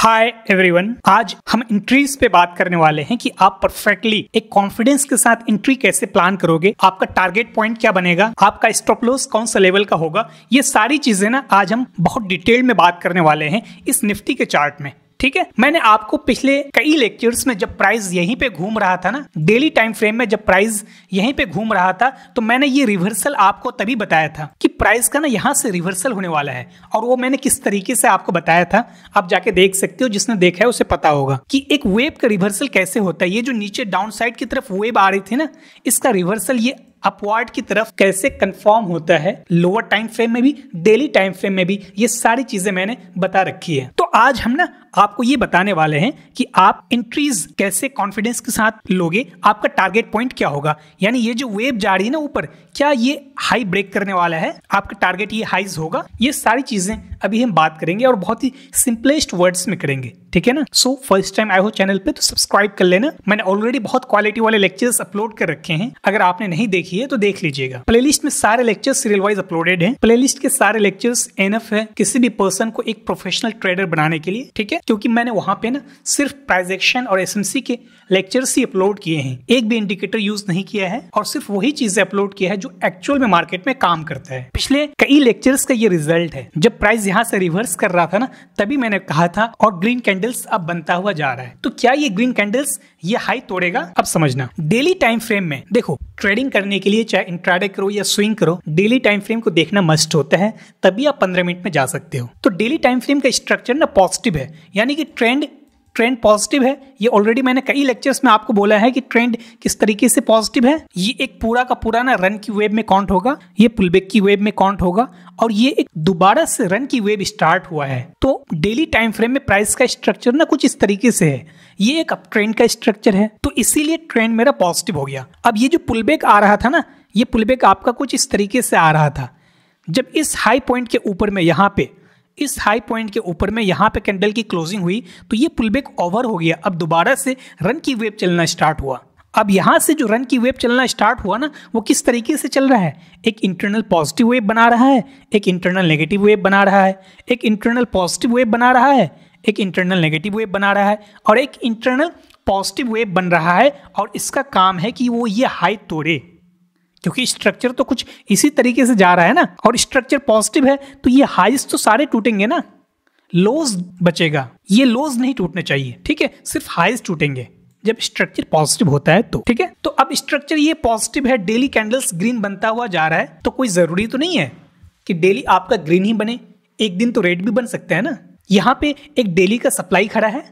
Hi everyone, आज हम entries पे बात करने वाले हैं कि आप परफेक्टली एक कॉन्फिडेंस के साथ एंट्री कैसे प्लान करोगे, आपका टारगेट पॉइंट क्या बनेगा, आपका स्टॉप लॉस कौन सा लेवल का होगा। ये सारी चीजें ना आज हम बहुत डिटेल में बात करने वाले हैं इस निफ्टी के चार्ट में। ठीक है, मैंने आपको पिछले कई लेक्चर्स में जब प्राइस यहीं पे घूम रहा था ना, डेली टाइम फ्रेम में जब प्राइस यहीं पे घूम रहा था, तो मैंने ये रिवर्सल आपको तभी बताया था कि प्राइस का ना यहाँ से रिवर्सल होने वाला है। और वो मैंने किस तरीके से आपको बताया था आप जाके देख सकते हो, जिसने देखा है उसे पता होगा कि एक वेव का रिवर्सल कैसे होता है। ये जो नीचे डाउन साइड की तरफ वेव आ रही थी ना, इसका रिवर्सल ये अपवर्ड की तरफ कैसे कंफर्म होता है, लोअर टाइम फ्रेम में भी, डेली टाइम फ्रेम में भी, ये सारी चीजें मैंने बता रखी है। तो आज हम ना आपको ये बताने वाले हैं कि आप एंट्रीज कैसे कॉन्फिडेंस के साथ लोगे, आपका टारगेट पॉइंट क्या होगा। यानी ये जो वेव जा रही है ना ऊपर, क्या ये हाई ब्रेक करने वाला है, आपका टारगेट ये हाइज होगा। ये सारी चीजें अभी हम बात करेंगे और बहुत ही सिंपलेस्ट वर्ड्स में करेंगे, ठीक है ना। सो फर्स्ट टाइम आए हो चैनल पे तो सब्सक्राइब कर लेना। मैंने ऑलरेडी बहुत क्वालिटी वाले लेक्चर्स अपलोड कर रखे हैं, अगर आपने नहीं देखी है तो देख लीजिएगा। प्लेलिस्ट में सारे लेक्चर्स सीरियल वाइज अपलोडेड हैं। प्लेलिस्ट के सारे लेक्चर्स एनफ है किसी भी पर्सन को एक प्रोफेशनल ट्रेडर बनाने के लिए, ठीक है, क्योंकि मैंने वहां पे ना सिर्फ प्राइस एक्शन और एसएमसी के लेक्चर्स ही अपलोड किए हैं, एक भी इंडिकेटर यूज नहीं किया है और सिर्फ वही चीजें अपलोड किया है जो एक्चुअल में मार्केट में काम करता है। पिछले कई लेक्चर्स का ये रिजल्ट है। जब प्राइस यहाँ से रिवर्स कर रहा था ना, तभी मैंने कहा था और ग्रीन कैंडल्स अब बनता हुआ जा रहा है। तो क्या ये ग्रीन कैंडल्स ये हाई तोड़ेगा? अब समझना। डेली टाइम फ्रेम में देखो, ट्रेडिंग करने के लिए चाहे इंट्राडे करो या स्विंग करो, डेली टाइम फ्रेम को देखना मस्ट होता है, तभी आप 15 मिनट में जा सकते हो। तो डेली टाइम फ्रेम का स्ट्रक्चर ना पॉजिटिव है, यानी कि ट्रेंड पॉजिटिव है। ये ऑलरेडी मैंने कई लेक्चर्स में आपको बोला है कि ट्रेंड किस तरीके से पॉजिटिव है। ये एक पूरा का पूरा ना रन की वेव में काउंट होगा, ये पुलबैक की वेव में काउंट होगा और ये एक दोबारा से रन की वेव स्टार्ट हुआ है। तो डेली टाइम फ्रेम में प्राइस का स्ट्रक्चर ना कुछ इस तरीके से है, ये एक अप ट्रेंड का स्ट्रक्चर है, तो इसीलिए ट्रेंड मेरा पॉजिटिव हो गया। अब ये जो पुलबैक आ रहा था ना, ये पुलबैक आपका कुछ इस तरीके से आ रहा था। जब इस हाई पॉइंट के ऊपर में यहाँ पे इस हाई पॉइंट के ऊपर में यहाँ पे कैंडल की क्लोजिंग हुई, तो ये पुलबैक ओवर हो गया। अब दोबारा से रन की वेव चलना स्टार्ट हुआ। अब यहाँ से जो रन की वेव चलना स्टार्ट हुआ ना, वो किस तरीके से चल रहा है, एक इंटरनल पॉजिटिव वेव बना रहा है, एक इंटरनल नेगेटिव वेव बना रहा है, एक इंटरनल पॉजिटिव वेव बना रहा है, एक इंटरनल नेगेटिव वेव बना रहा है और एक इंटरनल पॉजिटिव वेव बन रहा है। और इसका काम है कि वो ये हाई तोड़े, क्योंकि स्ट्रक्चर तो कुछ इसी तरीके से जा रहा है ना, और स्ट्रक्चर पॉजिटिव है तो ये हाईज तो सारे टूटेंगे ना, लोज बचेगा। ये लोज नहीं टूटने चाहिए, ठीक है, सिर्फ हाईज टूटेंगे जब स्ट्रक्चर पॉजिटिव होता है तो, ठीक है। तो अब स्ट्रक्चर ये पॉजिटिव है, डेली कैंडल्स ग्रीन बनता हुआ जा रहा है, तो कोई जरूरी तो नहीं है कि डेली आपका ग्रीन ही बने, एक दिन तो रेड भी बन सकता है ना। यहाँ पे एक डेली का सप्लाई खड़ा है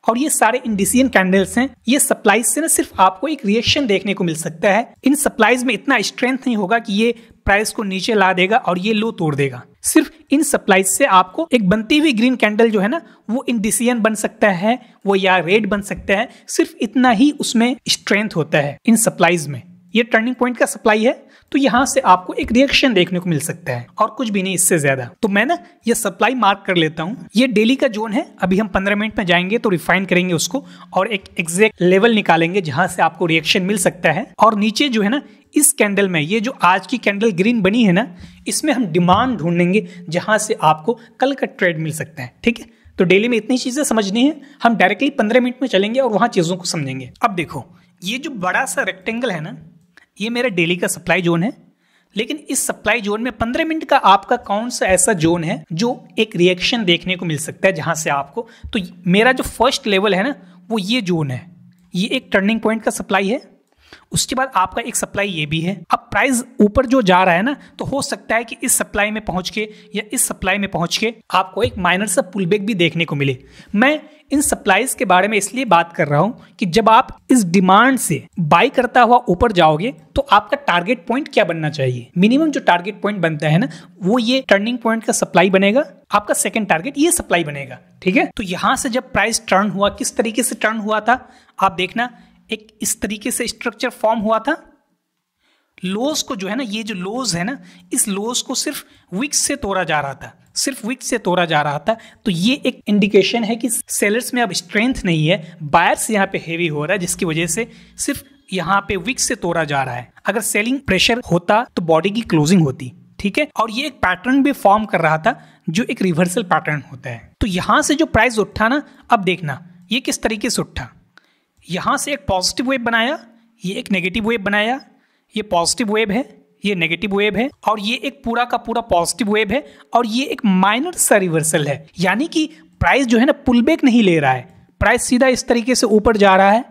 और ये सारे इंडिसियन कैंडल्स हैं। ये सप्लाईज से ना सिर्फ आपको एक रिएक्शन देखने को मिल सकता है। इन सप्लाईज में इतना स्ट्रेंथ नहीं होगा कि ये प्राइस को नीचे ला देगा और ये लो तोड़ देगा। सिर्फ इन सप्लाईज से आपको एक बनती हुई ग्रीन कैंडल जो है ना, वो इंडिसियन बन सकता है, वो या रेड बन सकता है। सिर्फ इतना ही उसमें स्ट्रेंथ होता है इन सप्लाईज में। ये टर्निंग पॉइंट का सप्लाई है, तो यहां से आपको एक रिएक्शन देखने को मिल सकता है और कुछ भी नहीं इससे ज्यादा। तो मैं ना ये सप्लाई मार्क कर लेता हूं। ये डेली का जोन है, अभी हम 15 मिनट में जाएंगे तो रिफाइन करेंगे उसको और एक एग्जैक्ट लेवल निकालेंगे जहां से आपको रिएक्शन मिल सकता है। और नीचे जो है ना, इस कैंडल में, ये जो आज की कैंडल ग्रीन बनी है ना, इसमें हम डिमांड ढूंढेंगे जहां से आपको कल का ट्रेड मिल सकता है, ठीक है। तो डेली में इतनी चीजें समझनी है, हम डायरेक्टली 15 मिनट में चलेंगे और वहां चीजों को समझेंगे। अब देखो, ये जो बड़ा सा रेक्टेंगल है ना, ये मेरा डेली का सप्लाई जोन है। लेकिन इस सप्लाई जोन में 15 मिनट का आपका कौन सा ऐसा जोन है जो एक रिएक्शन देखने को मिल सकता है जहां से आपको, तो मेरा जो फर्स्ट लेवल है ना, वो ये जोन है। ये एक टर्निंग पॉइंट का सप्लाई है। उसके बाद आपका एक सप्लाई ये भी है। अब प्राइस ऊपर जो जा रहा है ना, तो हो सकता है कि इस सप्लाई में पहुंच के या इस सप्लाई में पहुंच के आपको एक माइनर सा पुलबैक भी देखने को मिले। मैं इन सप्लाईज के बारे में इसलिए बात कर रहा हूं कि जब आप इस डिमांड से बाई करता हुआ ऊपर जाओगे तो आपका टारगेट पॉइंट क्या बनना चाहिए। मिनिमम जो टारगेट पॉइंट बनता है ना, वो ये टर्निंग पॉइंट का सप्लाई बनेगा। आपका सेकंड टारगेट ये सप्लाई बनेगा, ठीक है। तो यहां से जब प्राइस टर्न हुआ, किस तरीके से टर्न हुआ था आप देखना, एक इस तरीके से स्ट्रक्चर फॉर्म हुआ था। लोज को जो है ना, ये जो लोज है ना, इस लोज को सिर्फ विक्स से तोड़ा जा रहा था, सिर्फ विक्स से तोड़ा जा रहा था। तो ये एक इंडिकेशन है कि सेलर्स में अब स्ट्रेंथ नहीं है, बायर्स यहाँ पे हेवी हो रहा है, जिसकी वजह से सिर्फ यहाँ पे विक्स से तोड़ा जा रहा है। अगर सेलिंग प्रेशर होता तो बॉडी की क्लोजिंग होती, ठीक है, और ये एक पैटर्न भी फॉर्म कर रहा था जो एक रिवर्सल पैटर्न होता है। तो यहां से जो प्राइस उठा ना, अब देखना ये किस तरीके से उठा। यहां से एक पॉजिटिव वेव बनाया, ये एक नेगेटिव वेव बनाया, ये पॉजिटिव वेव है, ये नेगेटिव वेव है, और ये एक पूरा का पूरा पॉजिटिव वेव है, और ये एक माइनर सा रिवर्सल है। यानी कि प्राइस जो है ना पुल बैक नहीं ले रहा है, प्राइस सीधा इस तरीके से ऊपर जा रहा है।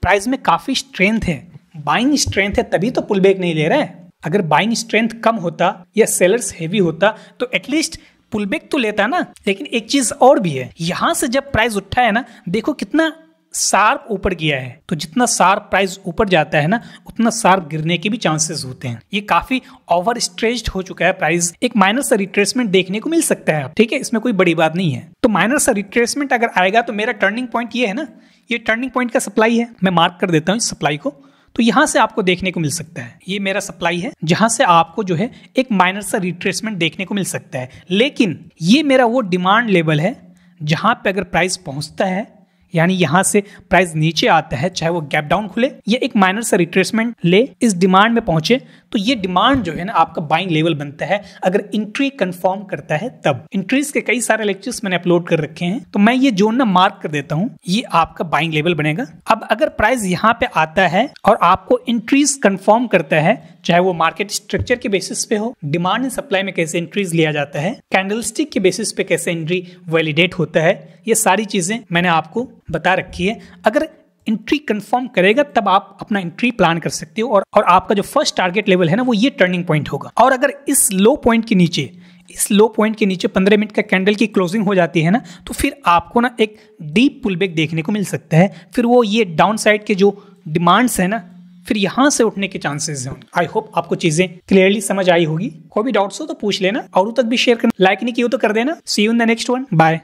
प्राइस में काफी स्ट्रेंथ है, बाइंग स्ट्रेंथ है, तभी तो पुल बैक नहीं ले रहा है। अगर बाइंग स्ट्रेंथ कम होता या सेलर्स हेवी होता तो एटलीस्ट पुल बैक तो लेता ना। लेकिन एक चीज और भी है, यहां से जब प्राइस उठा है ना, देखो कितना शार्प ऊपर गया है। तो जितना शार्प प्राइस ऊपर जाता है ना, उतना शार्प गिरने के भी चांसेस होते हैं। ये काफी ओवर स्ट्रेच्ड हो चुका है प्राइस। एक माइनर सा रिट्रेसमेंट देखने को मिल सकता है, ठीक है, इसमें कोई बड़ी बात नहीं है। तो माइनर सा रिट्रेसमेंट अगर आएगा तो मेरा टर्निंग पॉइंट ये है ना, ये टर्निंग पॉइंट का सप्लाई है। मैं मार्क कर देता हूँ इस सप्लाई को। तो यहां से आपको देखने को मिल सकता है, ये मेरा सप्लाई है, जहां से आपको जो है एक माइनर सा रिट्रेसमेंट देखने को मिल सकता है। लेकिन ये मेरा वो डिमांड लेवल है जहां पे अगर प्राइस पहुंचता है, यानी यहां से प्राइस नीचे आता है, चाहे वो गैप डाउन खुले या एक माइनर सा रिट्रेसमेंट ले, इस डिमांड में पहुंचे, तो ये डिमांड जो है ना आपका बाइंग लेवल बनता है अगर एंट्री कंफर्म करता है तब। एंट्रीज के कई सारे लेक्चर्स मैंने अपलोड कर रखे हैं, तो मैं ये जोन ना मार्क कर देता हूं, ये आपका बाइंग लेवल बनेगा। अब अगर प्राइस यहाँ पे आता है और आपको एंट्रीज कंफर्म करता है, चाहे वो मार्केट स्ट्रक्चर के बेसिस पे हो, डिमांड एंड सप्लाई में कैसे एंट्रीज लिया जाता है, कैंडलस्टिक के बेसिस पे कैसे एंट्री वैलिडेट होता है, ये सारी चीजें मैंने आपको बता रखी है। अगर एंट्री कंफर्म करेगा तब आप अपना एंट्री प्लान कर सकते हो, और आपका जो फर्स्ट टारगेट लेवल है ना वो ये टर्निंग पॉइंट होगा। और अगर इस लो पॉइंट के नीचे, इस लो पॉइंट के नीचे 15 मिनट का कैंडल की क्लोजिंग हो जाती है ना, तो फिर आपको ना एक डीप पुल बैक देखने को मिल सकता है। फिर वो ये डाउन साइड के जो डिमांड्स है ना, फिर यहां से उठने के चांसेस हैं। आई होप आपको चीजें क्लियरली समझ आई होगी। कोई भी डाउट्स हो तो पूछ लेना, और तक भी शेयर करना, लाइक नहीं किया तो कर देना। See you in the next one, bye.